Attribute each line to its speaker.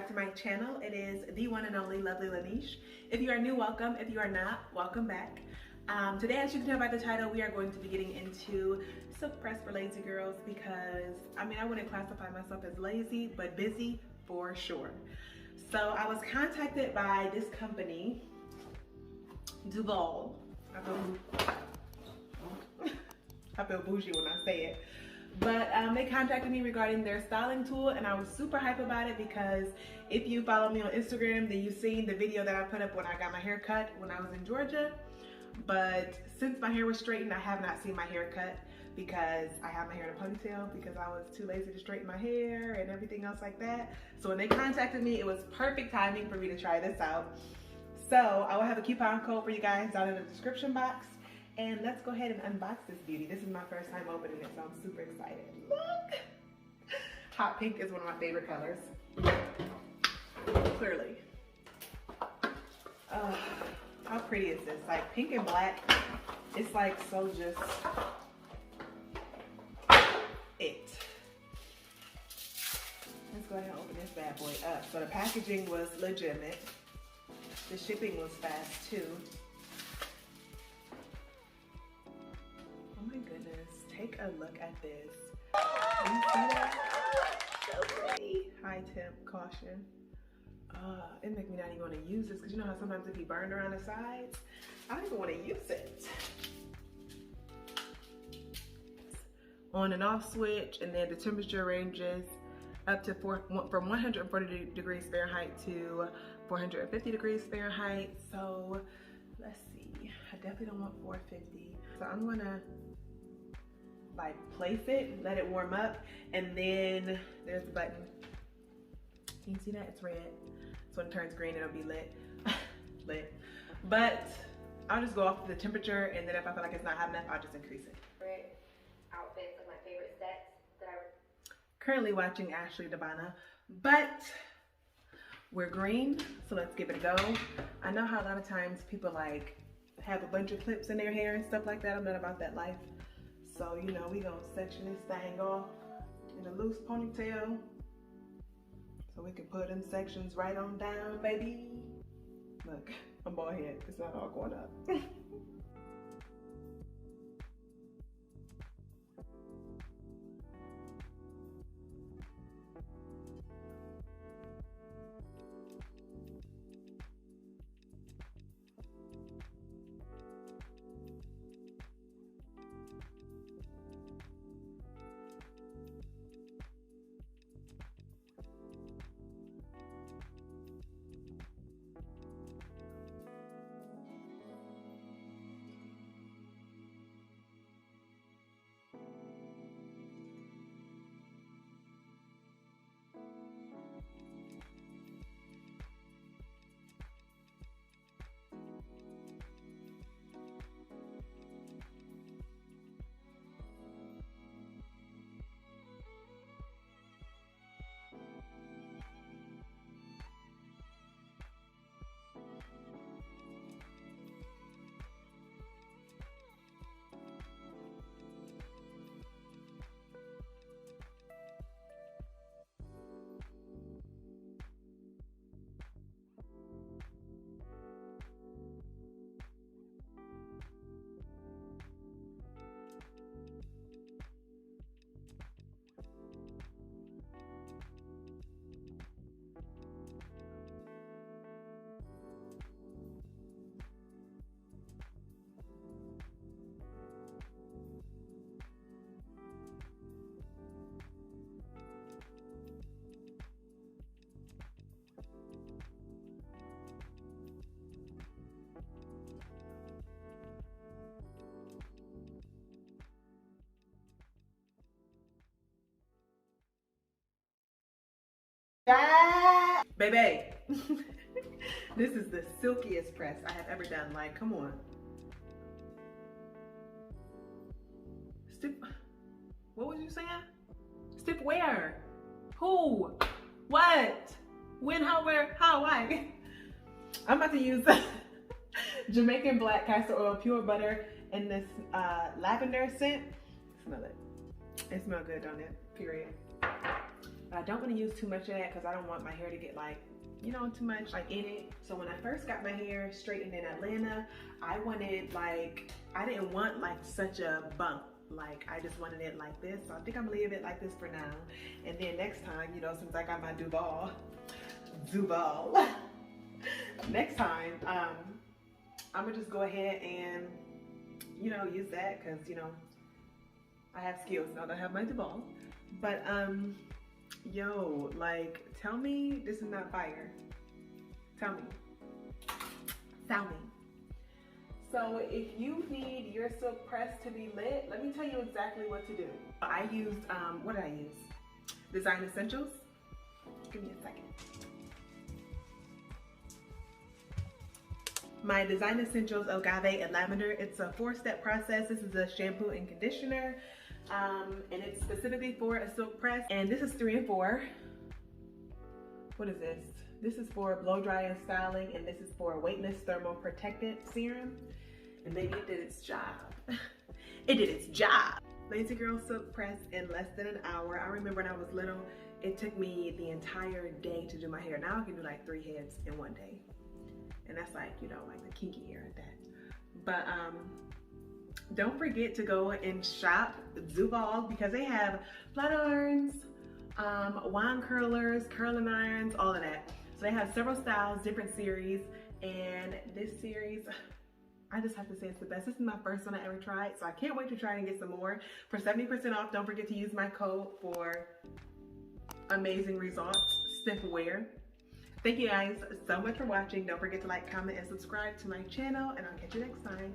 Speaker 1: back to my channel. It is the one and only Lovely Lanish. If you are new, welcome. If you are not, welcome back. Today, as you can tell by the title, we are going to be getting into silk press for lazy girls because, I wouldn't classify myself as lazy, but busy for sure. So I was contacted by this company, Duvolle. I feel bougie when I say it. But they contacted me regarding their styling tool, and I was super hype about it because if you follow me on Instagram, then you've seen the video that I put up when I got my hair cut when I was in Georgia. But since my hair was straightened, I have not seen my hair cut because I have my hair in a ponytail because I was too lazy to straighten my hair and everything else like that. So when they contacted me, it was perfect timing for me to try this out. So I will have a coupon code for you guys down in the description box. And let's go ahead and unbox this beauty. This is my first time opening it, so I'm super excited. Look! Hot pink is one of my favorite colors. Clearly. How pretty is this? Like pink and black. It's like so just it. Let's go ahead and open this bad boy up. So the packaging was legitimate. The shipping was fast too. Oh my goodness, take a look at this. You see that? So pretty. High temp, caution. It makes me not even want to use this because you know how sometimes it be burned around the sides? I don't even want to use it. On and off switch, and then the temperature ranges up to from 140 degrees Fahrenheit to 450 degrees Fahrenheit. So let's see, I definitely don't want 450. So I'm gonna like place it, let it warm up, and then there's the button. Can you see that? It's red. So when it turns green, it'll be lit. But I'll just go off the temperature, and then if I feel like it's not hot enough, I'll just increase it.
Speaker 2: Favorite outfits of my favorite sets that I
Speaker 1: currently watching Ashley Devana, but we're green, so let's give it a go. I know how a lot of times people like have a bunch of clips in their hair and stuff like that. I'm not about that life. So, you know, we gonna section this thing off in a loose ponytail so we can put them sections right on down, baby. Look, I'm bald head. It's not all going up. Baby, this is the silkiest press I have ever done. Like, come on. Stiff, what was you saying? Stiff where? Who? What? When, how, where, how, why? I'm about to use Jamaican black castor oil, pure butter, and this lavender scent. Smell it. It smells good, don't it? Period. But I don't want to use too much of that because I don't want my hair to get like, you know, too much like in it. So when I first got my hair straightened in Atlanta, I wanted like, I didn't want like such a bump. Like I just wanted it like this. So I think I'm gonna leave it like this for now. And then next time, you know, since I got my Duvolle, next time, I'm gonna just go ahead and, you know, use that because, you know, I have skills now that I have my Duvolle. But yo, like, tell me this is not fire. Tell me. So if you need your silk press to be lit, let me tell you exactly what to do. I used, what did I use? Design Essentials. Give me a second. My Design Essentials Agave and Lavender. It's a 4-step process. This is a shampoo and conditioner. And it's specifically for a silk press. And this is 3 and 4. What is this? This is for blow dry and styling, and this is for weightless thermal protectant serum. And baby, it did its job. It did its job. Lazy Girl silk press in less than an hour. I remember when I was little, it took me the entire day to do my hair. Now I can do like 3 heads in one day. And that's like, you know, like the kinky hair at that. But don't forget to go and shop Duvolle because they have flat irons, wand curlers, curling irons, all of that. So they have several styles, different series, and this series, I just have to say it's the best. This is my first one I ever tried, so I can't wait to try and get some more. For 70% off, don't forget to use my code for amazing results, Stiffwear. Thank you guys so much for watching. Don't forget to like, comment, and subscribe to my channel, and I'll catch you next time.